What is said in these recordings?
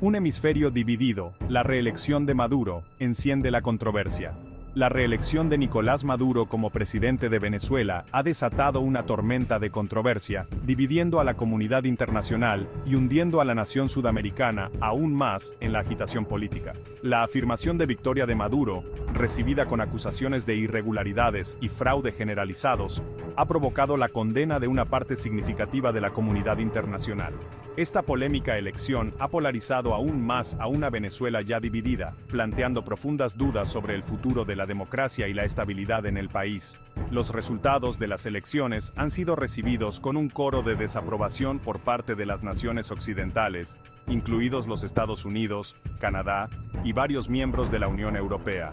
Un hemisferio dividido, la reelección de Maduro, enciende la controversia. La reelección de Nicolás Maduro como presidente de Venezuela ha desatado una tormenta de controversia, dividiendo a la comunidad internacional y hundiendo a la nación sudamericana aún más en la agitación política. La afirmación de victoria de Maduro, recibida con acusaciones de irregularidades y fraude generalizados, ha provocado la condena de una parte significativa de la comunidad internacional. Esta polémica elección ha polarizado aún más a una Venezuela ya dividida, planteando profundas dudas sobre el futuro de la democracia y la estabilidad en el país. Los resultados de las elecciones han sido recibidos con un coro de desaprobación por parte de las naciones occidentales, incluidos los Estados Unidos, Canadá y varios miembros de la Unión Europea.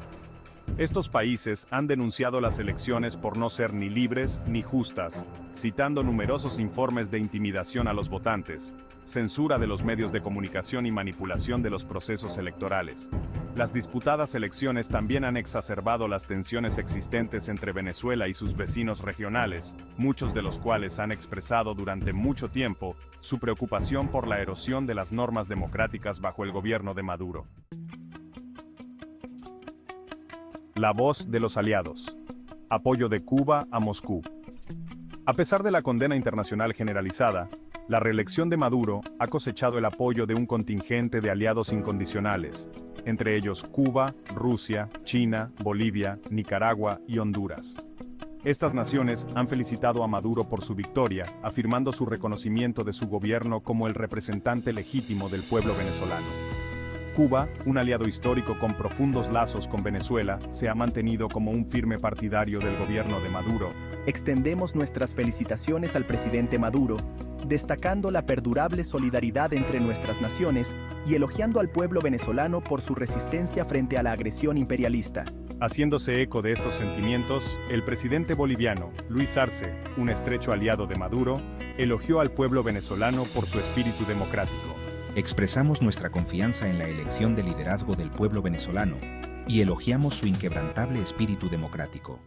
Estos países han denunciado las elecciones por no ser ni libres ni justas, citando numerosos informes de intimidación a los votantes, censura de los medios de comunicación y manipulación de los procesos electorales. Las disputadas elecciones también han exacerbado las tensiones existentes entre Venezuela y sus vecinos regionales, muchos de los cuales han expresado durante mucho tiempo su preocupación por la erosión de las normas democráticas bajo el gobierno de Maduro. La voz de los aliados. Apoyo de Cuba a Moscú. A pesar de la condena internacional generalizada, la reelección de Maduro ha cosechado el apoyo de un contingente de aliados incondicionales, entre ellos Cuba, Rusia, China, Bolivia, Nicaragua y Honduras. Estas naciones han felicitado a Maduro por su victoria, afirmando su reconocimiento de su gobierno como el representante legítimo del pueblo venezolano. Cuba, un aliado histórico con profundos lazos con Venezuela, se ha mantenido como un firme partidario del gobierno de Maduro. Extendemos nuestras felicitaciones al presidente Maduro, destacando la perdurable solidaridad entre nuestras naciones y elogiando al pueblo venezolano por su resistencia frente a la agresión imperialista. Haciéndose eco de estos sentimientos, el presidente boliviano, Luis Arce, un estrecho aliado de Maduro, elogió al pueblo venezolano por su espíritu democrático. Expresamos nuestra confianza en la elección de liderazgo del pueblo venezolano y elogiamos su inquebrantable espíritu democrático.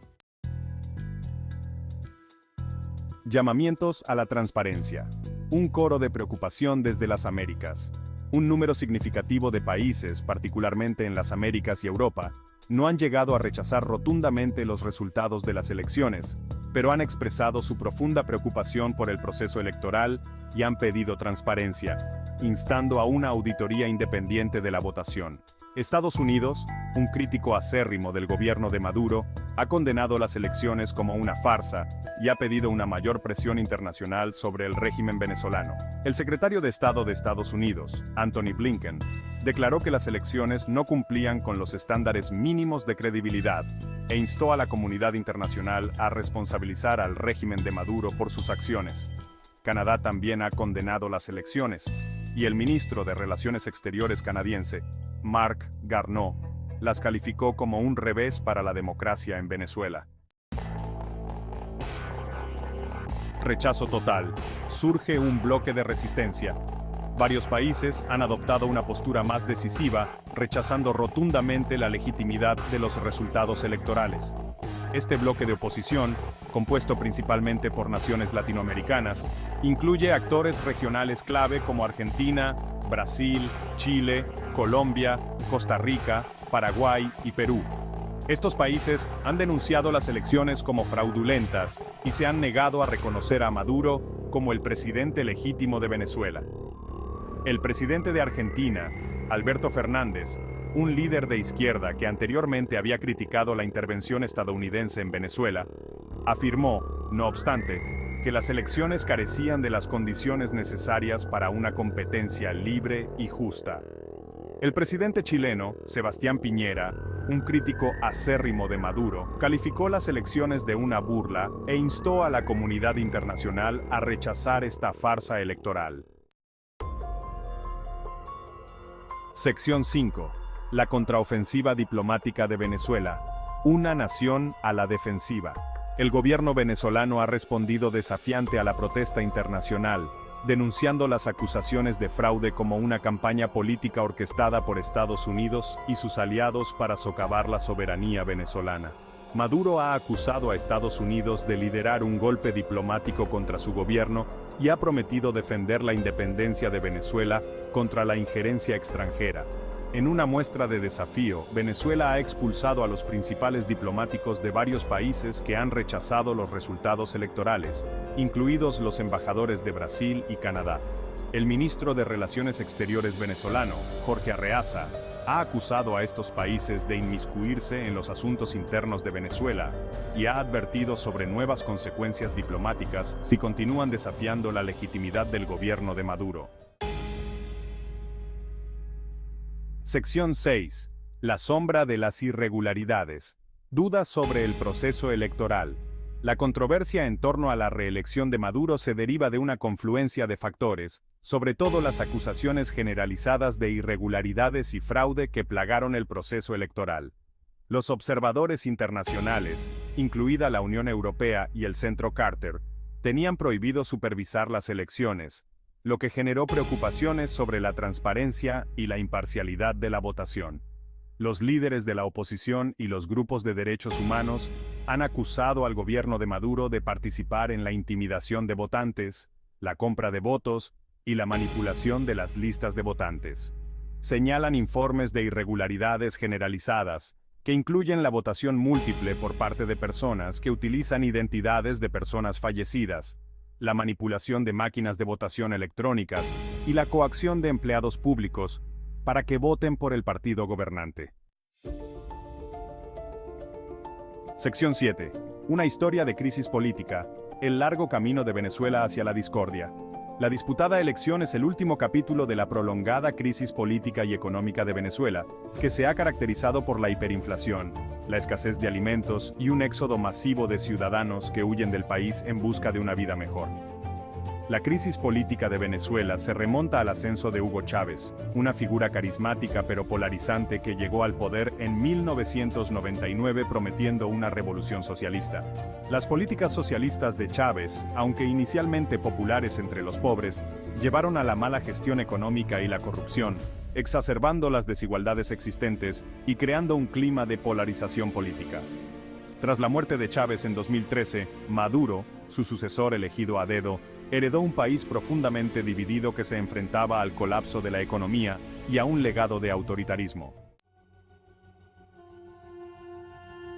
Llamamientos a la transparencia. Un coro de preocupación desde las Américas. Un número significativo de países, particularmente en las Américas y Europa, no han llegado a rechazar rotundamente los resultados de las elecciones, pero han expresado su profunda preocupación por el proceso electoral y han pedido transparencia, instando a una auditoría independiente de la votación. Estados Unidos, un crítico acérrimo del gobierno de Maduro, ha condenado las elecciones como una farsa y ha pedido una mayor presión internacional sobre el régimen venezolano. El secretario de Estado de Estados Unidos, Antony Blinken, declaró que las elecciones no cumplían con los estándares mínimos de credibilidad e instó a la comunidad internacional a responsabilizar al régimen de Maduro por sus acciones. Canadá también ha condenado las elecciones, y el ministro de Relaciones Exteriores canadiense, Marc Garneau, las calificó como un revés para la democracia en Venezuela. Rechazo total. Surge un bloque de resistencia. Varios países han adoptado una postura más decisiva, rechazando rotundamente la legitimidad de los resultados electorales. Este bloque de oposición, compuesto principalmente por naciones latinoamericanas, incluye actores regionales clave como Argentina, Brasil, Chile, Colombia, Costa Rica, Paraguay y Perú. Estos países han denunciado las elecciones como fraudulentas y se han negado a reconocer a Maduro como el presidente legítimo de Venezuela. El presidente de Argentina, Alberto Fernández, un líder de izquierda que anteriormente había criticado la intervención estadounidense en Venezuela, afirmó, no obstante, que las elecciones carecían de las condiciones necesarias para una competencia libre y justa. El presidente chileno, Sebastián Piñera, un crítico acérrimo de Maduro, calificó las elecciones de una burla e instó a la comunidad internacional a rechazar esta farsa electoral. Sección 5. La contraofensiva diplomática de Venezuela. Una nación a la defensiva. El gobierno venezolano ha respondido desafiante a la protesta internacional, denunciando las acusaciones de fraude como una campaña política orquestada por Estados Unidos y sus aliados para socavar la soberanía venezolana. Maduro ha acusado a Estados Unidos de liderar un golpe diplomático contra su gobierno y ha prometido defender la independencia de Venezuela contra la injerencia extranjera. En una muestra de desafío, Venezuela ha expulsado a los principales diplomáticos de varios países que han rechazado los resultados electorales, incluidos los embajadores de Brasil y Canadá. El ministro de Relaciones Exteriores venezolano, Jorge Arreaza, ha acusado a estos países de inmiscuirse en los asuntos internos de Venezuela y ha advertido sobre nuevas consecuencias diplomáticas si continúan desafiando la legitimidad del gobierno de Maduro. Sección 6. La sombra de las irregularidades. Dudas sobre el proceso electoral. La controversia en torno a la reelección de Maduro se deriva de una confluencia de factores, sobre todo las acusaciones generalizadas de irregularidades y fraude que plagaron el proceso electoral. Los observadores internacionales, incluida la Unión Europea y el Centro Carter, tenían prohibido supervisar las elecciones, lo que generó preocupaciones sobre la transparencia y la imparcialidad de la votación. Los líderes de la oposición y los grupos de derechos humanos han acusado al gobierno de Maduro de participar en la intimidación de votantes, la compra de votos y la manipulación de las listas de votantes. Señalan informes de irregularidades generalizadas, que incluyen la votación múltiple por parte de personas que utilizan identidades de personas fallecidas, la manipulación de máquinas de votación electrónicas y la coacción de empleados públicos para que voten por el partido gobernante. Sección 7. Una historia de crisis política, el largo camino de Venezuela hacia la discordia. La disputada elección es el último capítulo de la prolongada crisis política y económica de Venezuela, que se ha caracterizado por la hiperinflación, la escasez de alimentos y un éxodo masivo de ciudadanos que huyen del país en busca de una vida mejor. La crisis política de Venezuela se remonta al ascenso de Hugo Chávez, una figura carismática pero polarizante que llegó al poder en 1999 prometiendo una revolución socialista. Las políticas socialistas de Chávez, aunque inicialmente populares entre los pobres, llevaron a la mala gestión económica y la corrupción, exacerbando las desigualdades existentes y creando un clima de polarización política. Tras la muerte de Chávez en 2013, Maduro, su sucesor elegido a dedo, heredó un país profundamente dividido que se enfrentaba al colapso de la economía y a un legado de autoritarismo.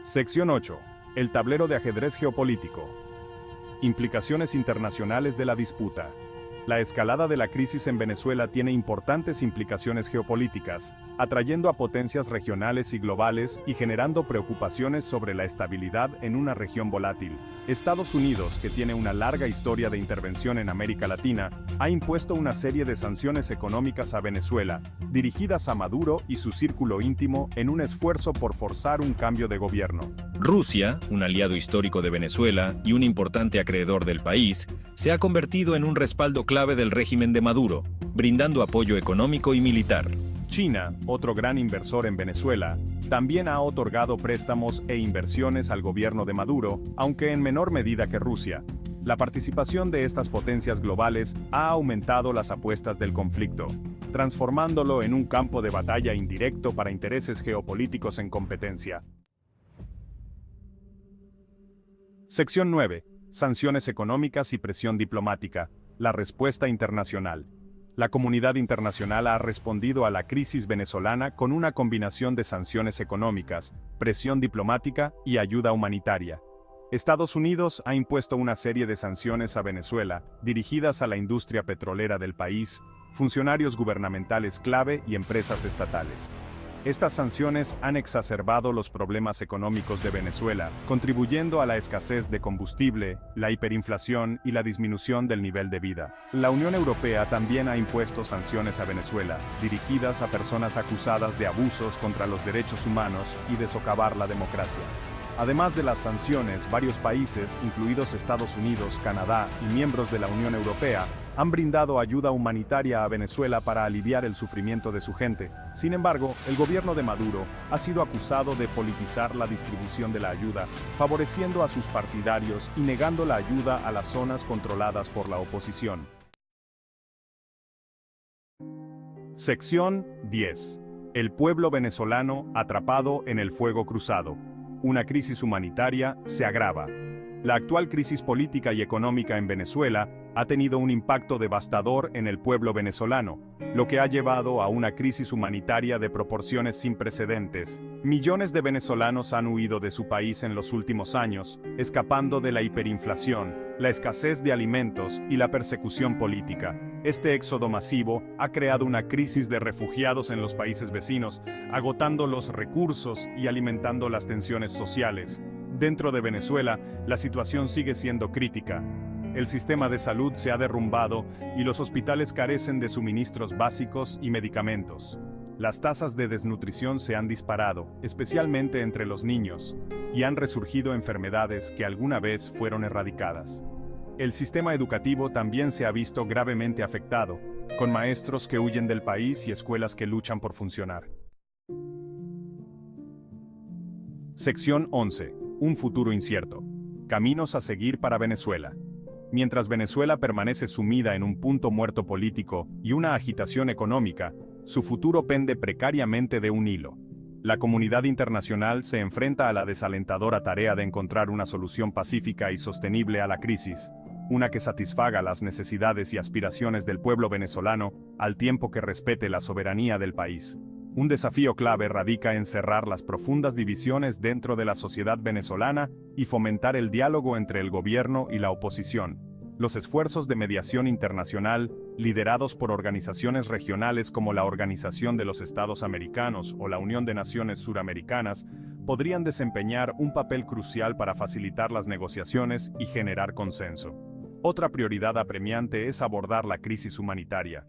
Sección 8. El tablero de ajedrez geopolítico. Implicaciones internacionales de la disputa. La escalada de la crisis en Venezuela tiene importantes implicaciones geopolíticas, atrayendo a potencias regionales y globales y generando preocupaciones sobre la estabilidad en una región volátil. Estados Unidos, que tiene una larga historia de intervención en América Latina, ha impuesto una serie de sanciones económicas a Venezuela, dirigidas a Maduro y su círculo íntimo en un esfuerzo por forzar un cambio de gobierno. Rusia, un aliado histórico de Venezuela y un importante acreedor del país, se ha convertido en un respaldo clave del régimen de Maduro, brindando apoyo económico y militar. China, otro gran inversor en Venezuela, también ha otorgado préstamos e inversiones al gobierno de Maduro, aunque en menor medida que Rusia. La participación de estas potencias globales ha aumentado las apuestas del conflicto, transformándolo en un campo de batalla indirecto para intereses geopolíticos en competencia. Sección 9. Sanciones económicas y presión diplomática. La respuesta internacional. La comunidad internacional ha respondido a la crisis venezolana con una combinación de sanciones económicas, presión diplomática y ayuda humanitaria. Estados Unidos ha impuesto una serie de sanciones a Venezuela, dirigidas a la industria petrolera del país, funcionarios gubernamentales clave y empresas estatales. Estas sanciones han exacerbado los problemas económicos de Venezuela, contribuyendo a la escasez de combustible, la hiperinflación y la disminución del nivel de vida. La Unión Europea también ha impuesto sanciones a Venezuela, dirigidas a personas acusadas de abusos contra los derechos humanos y de socavar la democracia. Además de las sanciones, varios países, incluidos Estados Unidos, Canadá y miembros de la Unión Europea, han brindado ayuda humanitaria a Venezuela para aliviar el sufrimiento de su gente. Sin embargo, el gobierno de Maduro ha sido acusado de politizar la distribución de la ayuda, favoreciendo a sus partidarios y negando la ayuda a las zonas controladas por la oposición. Sección 10. El pueblo venezolano atrapado en el fuego cruzado. Una crisis humanitaria se agrava. La actual crisis política y económica en Venezuela ha tenido un impacto devastador en el pueblo venezolano, lo que ha llevado a una crisis humanitaria de proporciones sin precedentes. Millones de venezolanos han huido de su país en los últimos años, escapando de la hiperinflación, la escasez de alimentos y la persecución política. Este éxodo masivo ha creado una crisis de refugiados en los países vecinos, agotando los recursos y alimentando las tensiones sociales. Dentro de Venezuela, la situación sigue siendo crítica. El sistema de salud se ha derrumbado y los hospitales carecen de suministros básicos y medicamentos. Las tasas de desnutrición se han disparado, especialmente entre los niños, y han resurgido enfermedades que alguna vez fueron erradicadas. El sistema educativo también se ha visto gravemente afectado, con maestros que huyen del país y escuelas que luchan por funcionar. Sección 11. Un futuro incierto. Caminos a seguir para Venezuela. Mientras Venezuela permanece sumida en un punto muerto político y una agitación económica, su futuro pende precariamente de un hilo. La comunidad internacional se enfrenta a la desalentadora tarea de encontrar una solución pacífica y sostenible a la crisis, una que satisfaga las necesidades y aspiraciones del pueblo venezolano, al tiempo que respete la soberanía del país. Un desafío clave radica en cerrar las profundas divisiones dentro de la sociedad venezolana y fomentar el diálogo entre el gobierno y la oposición. Los esfuerzos de mediación internacional, liderados por organizaciones regionales como la Organización de los Estados Americanos o la Unión de Naciones Suramericanas, podrían desempeñar un papel crucial para facilitar las negociaciones y generar consenso. Otra prioridad apremiante es abordar la crisis humanitaria.